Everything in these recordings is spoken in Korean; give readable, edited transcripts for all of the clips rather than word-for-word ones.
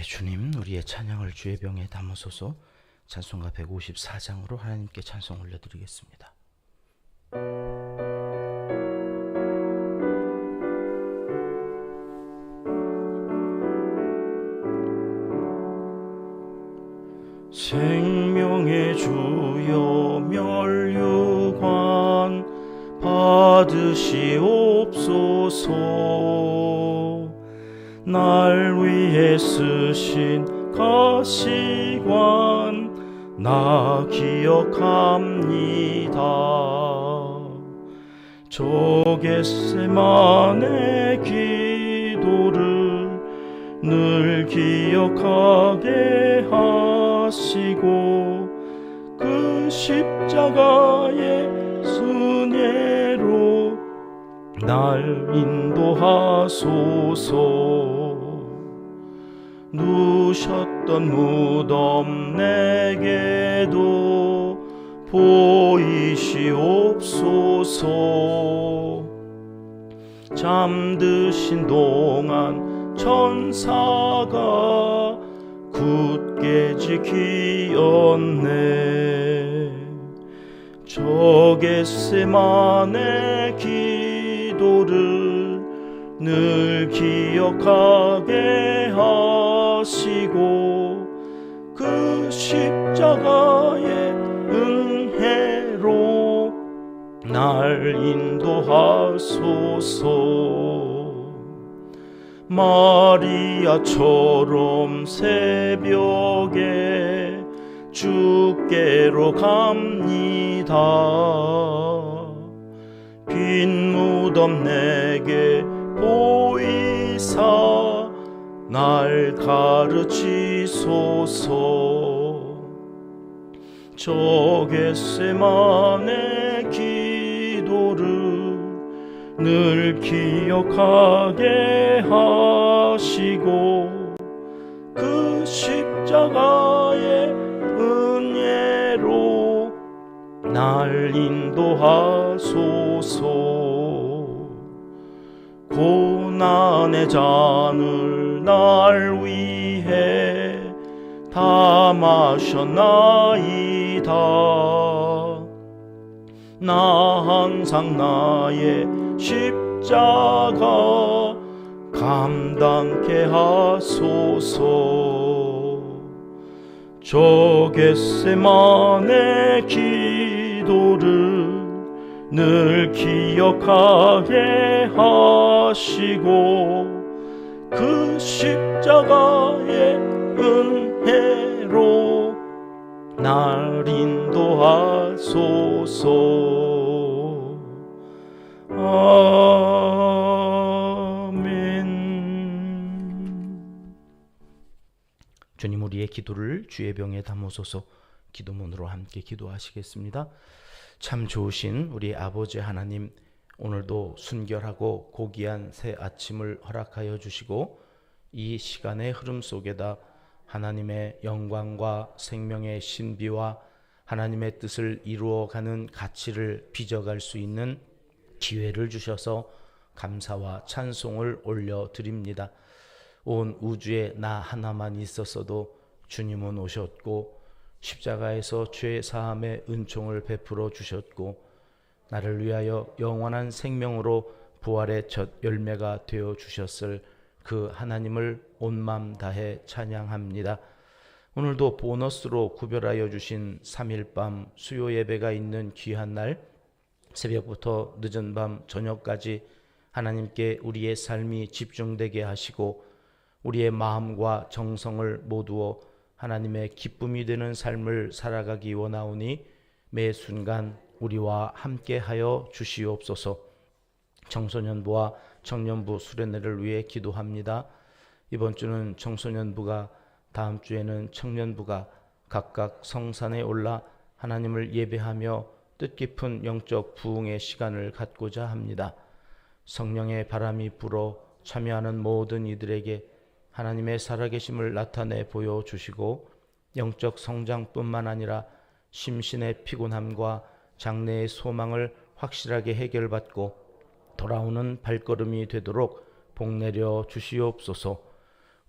주님, 우리의 찬양을 주의 병에 담으소서. 찬송가 154장으로 하나님께 찬송 올려드리겠습니다. 생명의 주여 멸류관 받으시옵소서. 날 위해 쓰신 가시관 나 기억합니다. 저 겟세마네 기도를 늘 기억하게 하시고 그 십자가의 순례로 날 인도하소서. 누셨던 무덤 내게도 보이시옵소서. 잠드신 동안 천사가 굳게 지키었네. 저 겟세마네 기도를 늘 기억하게 하시고 그 십자가의 은혜로 날 인도하소서. 마리아처럼 새벽에 주께로 갑니다. 빈 무덤 내게 보이사 날 가르치소서. 저 겟세마네 기도를 늘 기억하게 하시고 그 십자가의 은혜로 날 인도하소서. 고난의 잔을 날 위해 다 마셨나이다. 나 항상 나의 십자가 감당케 하소서. 저 겟세마네 기도를 늘 기억하게 하시고 그 십자가의 은혜로 날 인도하소서. 아멘. 주님, 우리의 기도를 주의 병에 담으소서. 기도문으로 함께 기도하시겠습니다. 참 좋으신 우리 아버지 하나님, 오늘도 순결하고 고귀한 새 아침을 허락하여 주시고 이 시간의 흐름 속에다 하나님의 영광과 생명의 신비와 하나님의 뜻을 이루어가는 가치를 빚어갈 수 있는 기회를 주셔서 감사와 찬송을 올려드립니다. 온 우주에 나 하나만 있었어도 주님은 오셨고 십자가에서 죄 사함의 은총을 베풀어 주셨고 나를 위하여 영원한 생명으로 부활의 첫 열매가 되어 주셨을 그 하나님을 온 맘 다해 찬양합니다. 오늘도 보너스로 구별하여 주신 3일 밤 수요 예배가 있는 귀한 날, 새벽부터 늦은 밤 저녁까지 하나님께 우리의 삶이 집중되게 하시고 우리의 마음과 정성을 모두어 하나님의 기쁨이 되는 삶을 살아가기 원하오니 매 순간 우리와 함께하여 주시옵소서. 청소년부와 청년부 수련회를 위해 기도합니다. 이번 주는 청소년부가, 다음 주에는 청년부가 각각 성산에 올라 하나님을 예배하며 뜻깊은 영적 부흥의 시간을 갖고자 합니다. 성령의 바람이 불어 참여하는 모든 이들에게 하나님의 살아계심을 나타내 보여주시고 영적 성장뿐만 아니라 심신의 피곤함과 장래의 소망을 확실하게 해결받고 돌아오는 발걸음이 되도록 복내려 주시옵소서.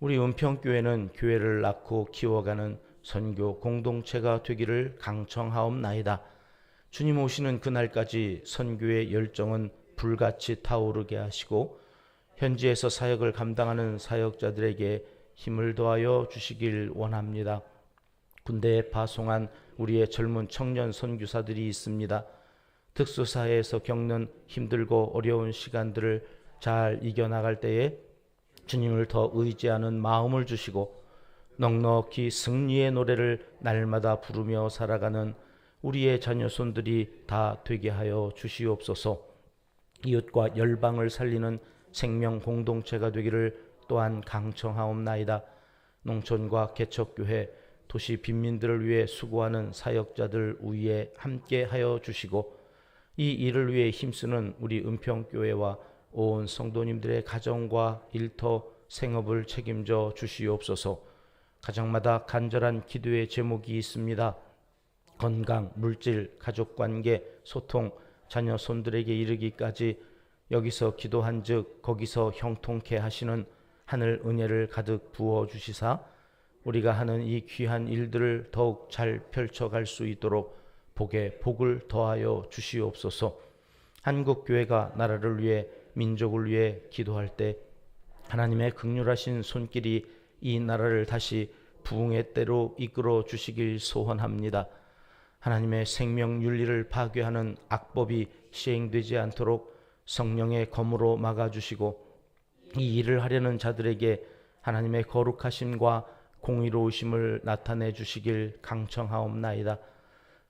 우리 은평교회는 교회를 낳고 키워가는 선교 공동체가 되기를 강청하옵나이다. 주님 오시는 그날까지 선교의 열정은 불같이 타오르게 하시고 현지에서 사역을 감당하는 사역자들에게 힘을 더하여 주시길 원합니다. 군대에 파송한 우리의 젊은 청년 선교사들이 있습니다. 특수사회에서 겪는 힘들고 어려운 시간들을 잘 이겨나갈 때에 주님을 더 의지하는 마음을 주시고 넉넉히 승리의 노래를 날마다 부르며 살아가는 우리의 자녀손들이 다 되게 하여 주시옵소서. 이웃과 열방을 살리는 생명 공동체가 되기를 또한 강청하옵나이다. 농촌과 개척교회, 도시 빈민들을 위해 수고하는 사역자들 위에 함께 하여 주시고 이 일을 위해 힘쓰는 우리 은평교회와 온 성도님들의 가정과 일터, 생업을 책임져 주시옵소서. 가정마다 간절한 기도의 제목이 있습니다. 건강, 물질, 가족관계, 소통, 자녀 손들에게 이르기까지 여기서 기도한즉 거기서 형통케 하시는 하늘 은혜를 가득 부어 주시사 우리가 하는 이 귀한 일들을 더욱 잘 펼쳐갈 수 있도록 복에 복을 더하여 주시옵소서. 한국교회가 나라를 위해 민족을 위해 기도할 때 하나님의 긍휼하신 손길이 이 나라를 다시 부흥의 때로 이끌어 주시길 소원합니다. 하나님의 생명 윤리를 파괴하는 악법이 시행되지 않도록 성령의 검으로 막아주시고 이 일을 하려는 자들에게 하나님의 거룩하심과 공의로우심을 나타내 주시길 강청하옵나이다.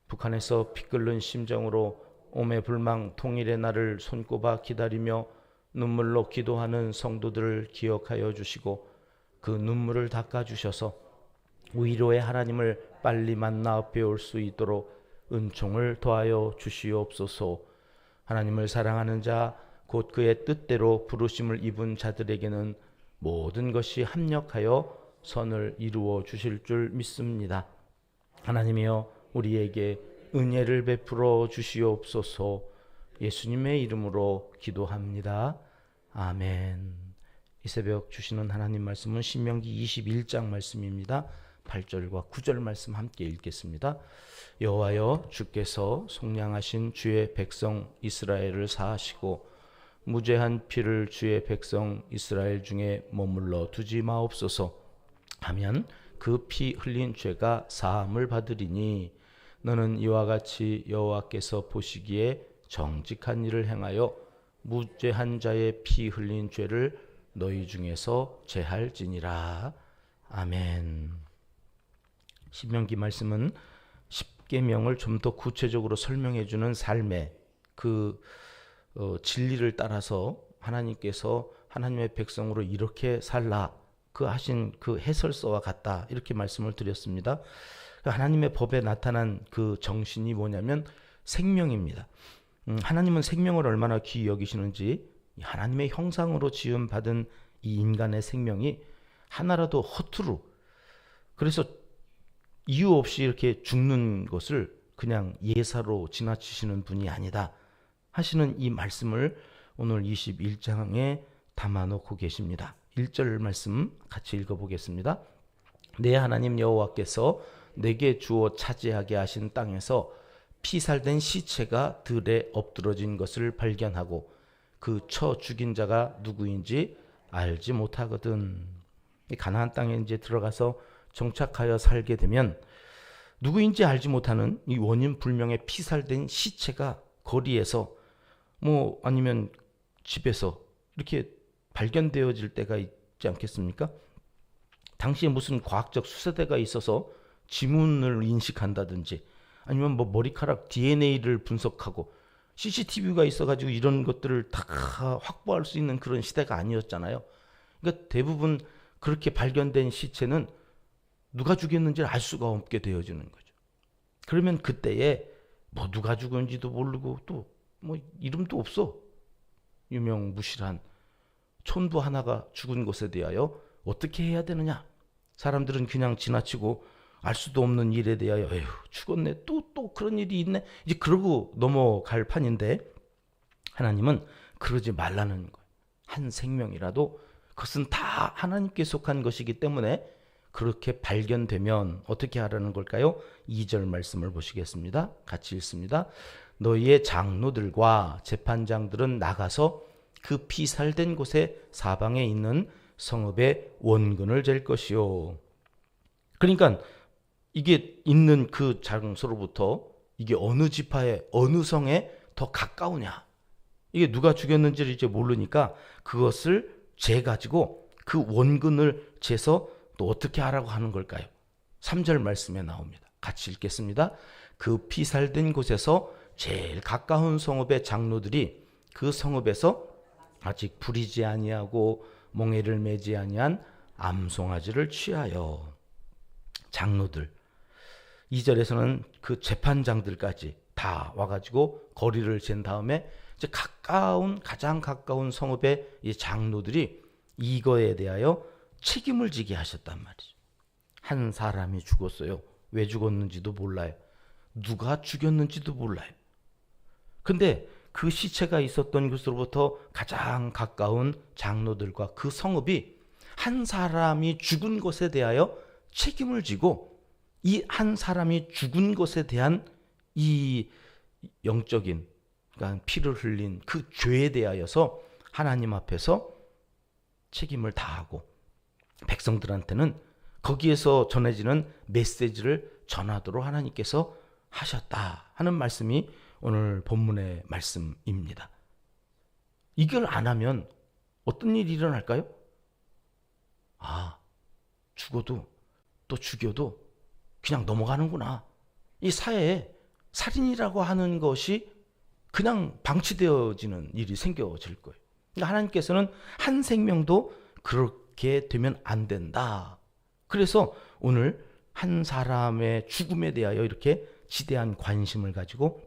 북한에서 피 끓는 심정으로 오매불망 통일의 날을 손꼽아 기다리며 눈물로 기도하는 성도들을 기억하여 주시고 그 눈물을 닦아주셔서 위로의 하나님을 빨리 만나 배울 수 있도록 은총을 더하여 주시옵소서. 하나님을 사랑하는 자, 곧 그의 뜻대로 부르심을 입은 자들에게는 모든 것이 합력하여 선을 이루어 주실 줄 믿습니다. 하나님이여 우리에게 은혜를 베풀어 주시옵소서. 예수님의 이름으로 기도합니다. 아멘. 이 새벽 주시는 하나님 말씀은 신명기 21장 말씀입니다. 8절과 9절 말씀 함께 읽겠습니다. 여호와여 주께서 속량하신 주의 백성 이스라엘을 사하시고 무죄한 피를 주의 백성 이스라엘 중에 머물러 두지 마옵소서 하면 그 피 흘린 죄가 사함을 받으리니 너는 이와 같이 여호와께서 보시기에 정직한 일을 행하여 무죄한 자의 피 흘린 죄를 너희 중에서 제할지니라. 아멘. 신명기 말씀은 십계명을 좀 더 구체적으로 설명해 주는 삶의 그 진리를 따라서 하나님께서 하나님의 백성으로 이렇게 살라 그 하신 그 해설서와 같다 이렇게 말씀을 드렸습니다. 하나님의 법에 나타난 그 정신이 뭐냐면 생명입니다. 하나님은 생명을 얼마나 귀히 여기시는지 하나님의 형상으로 지음 받은 이 인간의 생명이 하나라도 허투루 그래서 이유 없이 이렇게 죽는 것을 그냥 예사로 지나치시는 분이 아니다 하시는 이 말씀을 오늘 21장에 담아놓고 계십니다. 1절 말씀 같이 읽어보겠습니다. 내 하나님 여호와께서 내게 주어 차지하게 하신 땅에서 피살된 시체가 들에 엎드러진 것을 발견하고 그 쳐 죽인 자가 누구인지 알지 못하거든. 가나안 땅에 이제 들어가서 정착하여 살게 되면 누구인지 알지 못하는 이 원인 불명의 피살된 시체가 거리에서 뭐 아니면 집에서 이렇게 발견되어질 때가 있지 않겠습니까? 당시에 무슨 과학적 수사대가 있어서 지문을 인식한다든지 아니면 뭐 머리카락 DNA를 분석하고 CCTV가 있어가지고 이런 것들을 다 확보할 수 있는 그런 시대가 아니었잖아요. 그러니까 대부분 그렇게 발견된 시체는 누가 죽였는지를 알 수가 없게 되어지는 거죠. 그러면 그때에 뭐 누가 죽은지도 모르고 또 뭐 이름도 없어. 유명무실한 촌부 하나가 죽은 것에 대하여 어떻게 해야 되느냐? 사람들은 그냥 지나치고 알 수도 없는 일에 대하여 에휴 죽었네 또 그런 일이 있네 이제 그러고 넘어갈 판인데 하나님은 그러지 말라는 거예요. 한 생명이라도 그것은 다 하나님께 속한 것이기 때문에 그렇게 발견되면 어떻게 하라는 걸까요? 2절 말씀을 보시겠습니다. 같이 읽습니다. 너희의 장로들과 재판장들은 나가서 그 피살된 곳에 사방에 있는 성읍의 원근을 잴 것이요. 그러니까 이게 있는 그 장소로부터 이게 어느 지파에 어느 성에 더 가까우냐, 이게 누가 죽였는지를 이제 모르니까 그것을 재가지고 그 원근을 재서 또 어떻게 하라고 하는 걸까요? 3절 말씀에 나옵니다. 같이 읽겠습니다. 그 피살된 곳에서 제일 가까운 성읍의 장로들이 그 성읍에서 아직 부리지 아니하고 몽에를 매지 아니한 암송아지를 취하여. 장로들, 2절에서는 그 재판장들까지 다 와가지고 거리를 잰 다음에 이제 가장 가까운 성읍의 이 장로들이 이거에 대하여 책임을 지게 하셨단 말이죠. 한 사람이 죽었어요. 왜 죽었는지도 몰라요. 누가 죽였는지도 몰라요. 근데 그 시체가 있었던 곳으로부터 가장 가까운 장로들과 그 성읍이 한 사람이 죽은 것에 대하여 책임을 지고 이 한 사람이 죽은 것에 대한 이 영적인, 그러니까 피를 흘린 그 죄에 대하여서 하나님 앞에서 책임을 다하고 백성들한테는 거기에서 전해지는 메시지를 전하도록 하나님께서 하셨다 하는 말씀이 오늘 본문의 말씀입니다. 이걸 안 하면 어떤 일이 일어날까요? 죽어도 또 죽여도 그냥 넘어가는구나. 이 사회에 살인이라고 하는 것이 그냥 방치되어지는 일이 생겨질 거예요. 그러니까 하나님께서는 한 생명도 그렇게 되면 안 된다. 그래서 오늘 한 사람의 죽음에 대하여 이렇게 지대한 관심을 가지고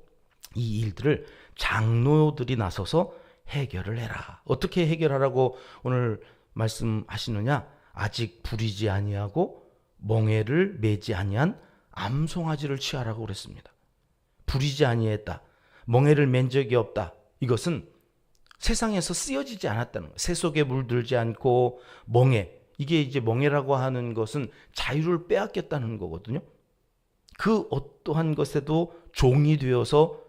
이 일들을 장로들이 나서서 해결을 해라. 어떻게 해결하라고 오늘 말씀하시느냐? 아직 부리지 아니하고 멍에를 매지 아니한 암송아지를 취하라고 그랬습니다. 부리지 아니했다, 멍에를 맨 적이 없다, 이것은 세상에서 쓰여지지 않았다는 거예요. 새 속에 물들지 않고 멍에, 이게 이제 멍에라고 하는 것은 자유를 빼앗겼다는 거거든요. 그 어떠한 것에도 종이 되어서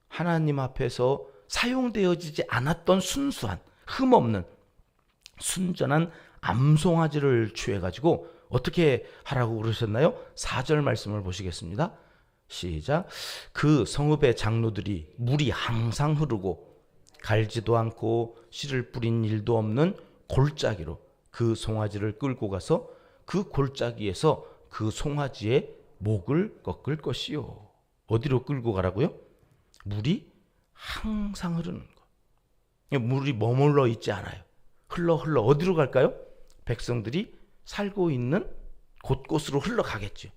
하나님 앞에서 사용되어지지 않았던 순수한, 흠없는 순전한 암송아지를 취해가지고 어떻게 하라고 그러셨나요? 4절 말씀을 보시겠습니다. 시작. 그 성읍의 장로들이 물이 항상 흐르고 갈지도 않고 씨를 뿌린 일도 없는 골짜기로 그 송아지를 끌고 가서 그 골짜기에서 그 송아지의 목을 꺾을 것이요. 어디로 끌고 가라고요? 물이 항상 흐르는 것. 물이 머물러 있지 않아요. 흘러 어디로 갈까요? 백성들이 살고 있는 곳곳으로 흘러가겠죠.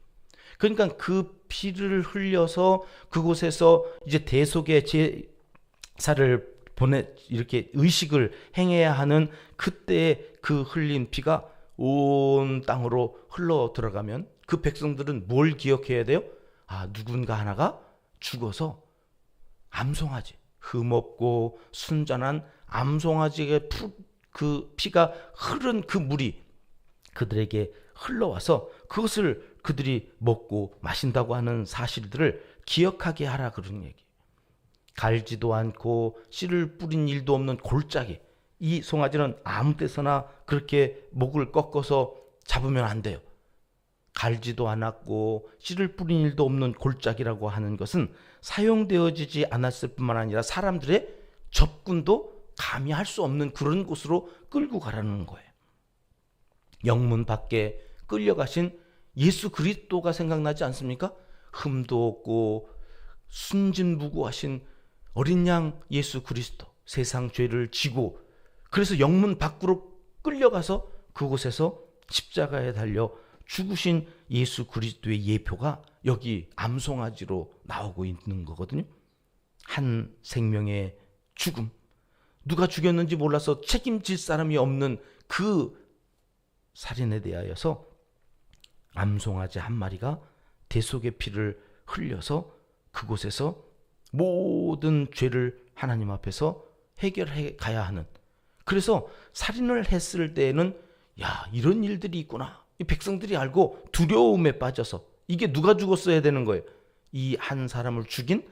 그러니까 그 피를 흘려서 그곳에서 이제 대속의 제사를 이렇게 의식을 행해야 하는 그때의 그 흘린 피가 온 땅으로 흘러 들어가면 그 백성들은 뭘 기억해야 돼요? 누군가 하나가 죽어서 암송아지, 흠없고 순전한 암송아지의 그 피가 흐른 그 물이 그들에게 흘러와서 그것을 그들이 먹고 마신다고 하는 사실들을 기억하게 하라, 그런 얘기. 갈지도 않고 씨를 뿌린 일도 없는 골짜기, 이 송아지는 아무 데서나 그렇게 목을 꺾어서 잡으면 안 돼요. 갈지도 않았고 씨를 뿌린 일도 없는 골짜기라고 하는 것은 사용되어지지 않았을 뿐만 아니라 사람들의 접근도 감히 할 수 없는 그런 곳으로 끌고 가라는 거예요. 영문 밖에 끌려가신 예수 그리스도가 생각나지 않습니까? 흠도 없고 순진무구하신 어린 양 예수 그리스도, 세상 죄를 지고 그래서 영문 밖으로 끌려가서 그곳에서 십자가에 달려 죽으신 예수 그리스도의 예표가 여기 암송아지로 나오고 있는 거거든요. 한 생명의 죽음, 누가 죽였는지 몰라서 책임질 사람이 없는 그 살인에 대하여서 암송아지 한 마리가 대속의 피를 흘려서 그곳에서 모든 죄를 하나님 앞에서 해결해 가야 하는 그래서 살인을 했을 때에는 야, 이런 일들이 있구나. 이 백성들이 알고 두려움에 빠져서 이게 누가 죽었어야 되는 거예요. 이 한 사람을 죽인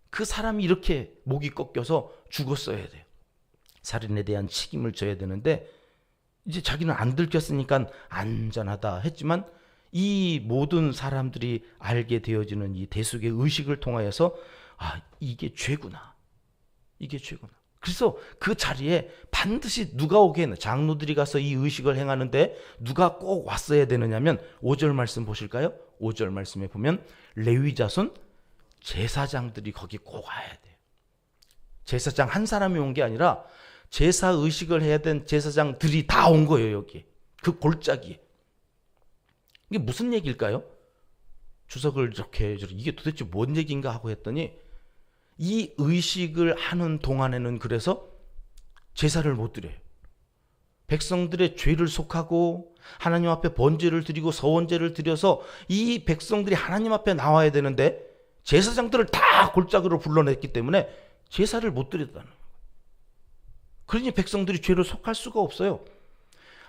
그 사람이 이렇게 목이 꺾여서 죽었어야 돼요. 살인에 대한 책임을 져야 되는데 이제 자기는 안 들켰으니까 안전하다 했지만 이 모든 사람들이 알게 되어지는 이 대속의 의식을 통하여서 아, 이게 죄구나. 이게 죄구나. 그래서 그 자리에 반드시 누가 오게 했나. 장로들이 가서 이 의식을 행하는데 누가 꼭 왔어야 되느냐면 5절 말씀 보실까요? 5절 말씀에 보면 레위 자손 제사장들이 거기 꼭 와야 돼요. 제사장 한 사람이 온 게 아니라 제사 의식을 해야 된 제사장들이 다 온 거예요. 여기 그 골짜기에. 이게 무슨 얘기일까요? 주석을 이렇게 이게 도대체 뭔 얘기인가 하고 했더니 이 의식을 하는 동안에는 그래서 제사를 못 드려요. 백성들의 죄를 속하고 하나님 앞에 번제를 드리고 서원제를 드려서 이 백성들이 하나님 앞에 나와야 되는데 제사장들을 다 골짜기로 불러냈기 때문에 제사를 못 드렸다는 거예요. 그러니 백성들이 죄를 속할 수가 없어요.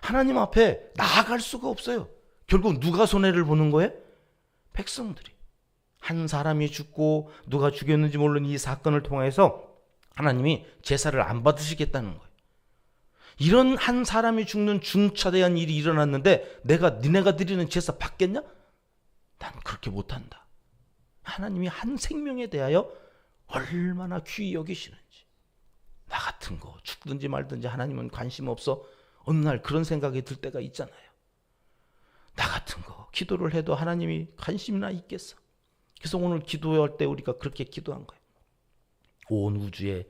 하나님 앞에 나아갈 수가 없어요. 결국 누가 손해를 보는 거예요? 백성들이. 한 사람이 죽고 누가 죽였는지 모르는 이 사건을 통해서 하나님이 제사를 안 받으시겠다는 거예요. 이런 한 사람이 죽는 중차대한 일이 일어났는데 니네가 드리는 제사 받겠냐? 난 그렇게 못한다. 하나님이 한 생명에 대하여 얼마나 귀히 여기시는지. 나 같은 거 죽든지 말든지 하나님은 관심 없어. 어느 날 그런 생각이 들 때가 있잖아요. 나 같은 거 기도를 해도 하나님이 관심이나 있겠어. 그래서 오늘 기도할 때 우리가 그렇게 기도한 거예요. 온 우주에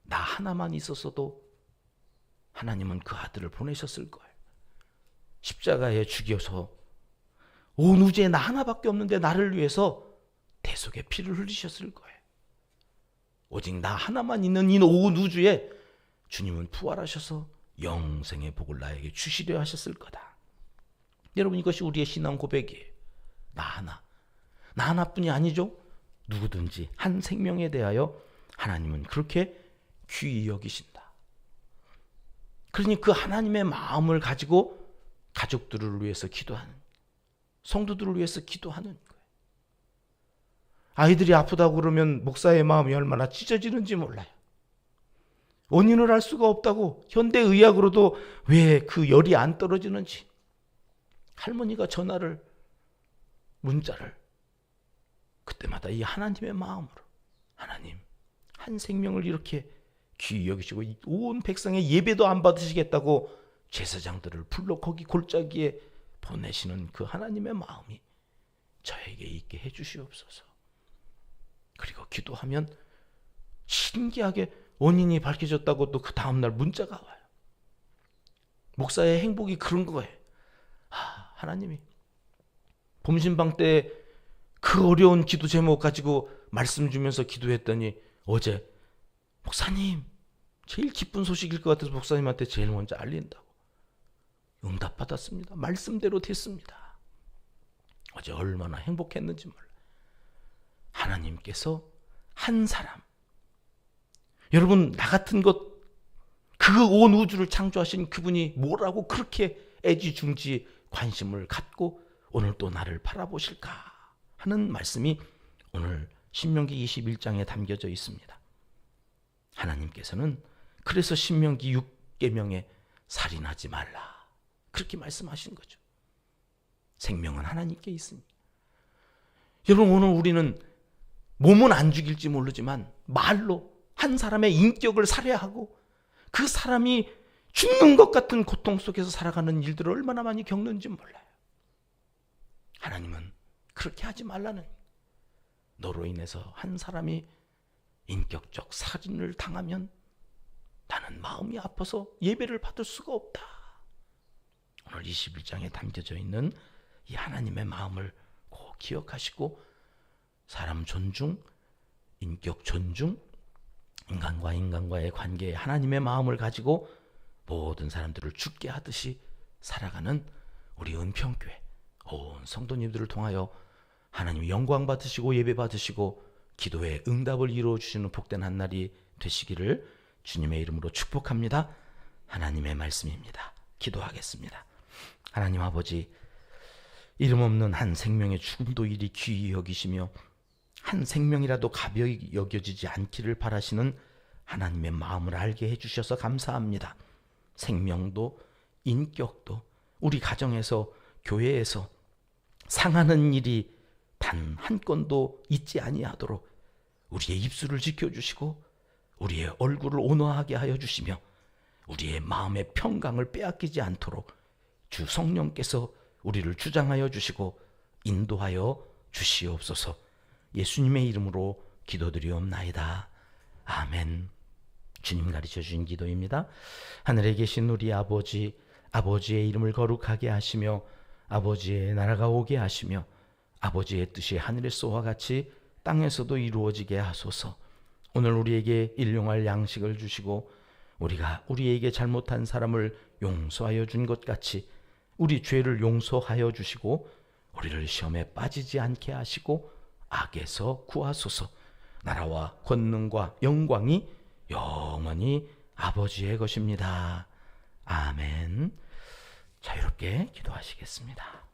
나 하나만 있었어도 하나님은 그 아들을 보내셨을 거예요. 십자가에 죽여서 온 우주에 나 하나밖에 없는데 나를 위해서 대속의 피를 흘리셨을 거예요. 오직 나 하나만 있는 이 온 우주에 주님은 부활하셔서 영생의 복을 나에게 주시려 하셨을 거다. 여러분, 이것이 우리의 신앙 고백이에요. 나 하나뿐이 아니죠. 누구든지 한 생명에 대하여 하나님은 그렇게 귀히 여기신다. 그러니 그 하나님의 마음을 가지고 가족들을 위해서 기도하는, 성도들을 위해서 기도하는 거예요. 아이들이 아프다고 그러면 목사의 마음이 얼마나 찢어지는지 몰라요. 원인을 알 수가 없다고 현대의학으로도 왜 그 열이 안 떨어지는지. 할머니가 문자를 그때마다 이 하나님의 마음으로, 하나님 한 생명을 이렇게 귀히 여기시고 온 백성의 예배도 안 받으시겠다고 제사장들을 불러 거기 골짜기에 보내시는 그 하나님의 마음이 저에게 있게 해주시옵소서. 그리고 기도하면 신기하게 원인이 밝혀졌다고 또 그 다음날 문자가 와요. 목사의 행복이 그런 거예요. 하나님이 봄신방 때 그 어려운 기도 제목 가지고 말씀 주면서 기도했더니 어제 목사님 제일 기쁜 소식일 것 같아서 목사님한테 제일 먼저 알린다고 응답받았습니다. 말씀대로 됐습니다. 어제 얼마나 행복했는지 몰라요. 하나님께서 한 사람, 여러분 나 같은 것, 그 온 우주를 창조하신 그분이 뭐라고 그렇게 애지중지 관심을 갖고 오늘 또 나를 바라보실까 하는 말씀이 오늘 신명기 21장에 담겨져 있습니다. 하나님께서는 그래서 신명기 6계명에 살인하지 말라 그렇게 말씀하신 거죠. 생명은 하나님께 있으니. 여러분, 오늘 우리는 몸은 안 죽일지 모르지만 말로 한 사람의 인격을 살해하고 그 사람이 죽는 것 같은 고통 속에서 살아가는 일들을 얼마나 많이 겪는지 몰라요. 하나님은 그렇게 하지 말라는, 너로 인해서 한 사람이 인격적 살인을 당하면 나는 마음이 아파서 예배를 받을 수가 없다. 오늘 21장에 담겨져 있는 이 하나님의 마음을 꼭 기억하시고 사람 존중, 인격 존중, 인간과 인간과의 관계에 하나님의 마음을 가지고 모든 사람들을 죽게 하듯이 살아가는 우리 은평교회 온 성도님들을 통하여 하나님 영광 받으시고 예배 받으시고 기도의 응답을 이루어 주시는 복된 한 날이 되시기를 주님의 이름으로 축복합니다. 하나님의 말씀입니다. 기도하겠습니다. 하나님 아버지, 이름 없는 한 생명의 죽음도 이리 귀히 여기시며 한 생명이라도 가벼이 여겨지지 않기를 바라시는 하나님의 마음을 알게 해주셔서 감사합니다. 생명도 인격도 우리 가정에서 교회에서 상하는 일이 단 한 건도 있지 아니하도록 우리의 입술을 지켜주시고 우리의 얼굴을 온화하게 하여 주시며 우리의 마음의 평강을 빼앗기지 않도록 주 성령께서 우리를 주장하여 주시고 인도하여 주시옵소서. 예수님의 이름으로 기도드리옵나이다. 아멘. 주님 가르쳐 주신 기도입니다. 하늘에 계신 우리 아버지, 아버지의 이름을 거룩하게 하시며 아버지의 나라가 오게 하시며 아버지의 뜻이 하늘에서와 같이 땅에서도 이루어지게 하소서. 오늘 우리에게 일용할 양식을 주시고 우리가 우리에게 잘못한 사람을 용서하여 준 것 같이 우리 죄를 용서하여 주시고 우리를 시험에 빠지지 않게 하시고 악에서 구하소서. 나라와 권능과 영광이 영원히 아버지의 것입니다. 아멘. 자유롭게 기도하시겠습니다.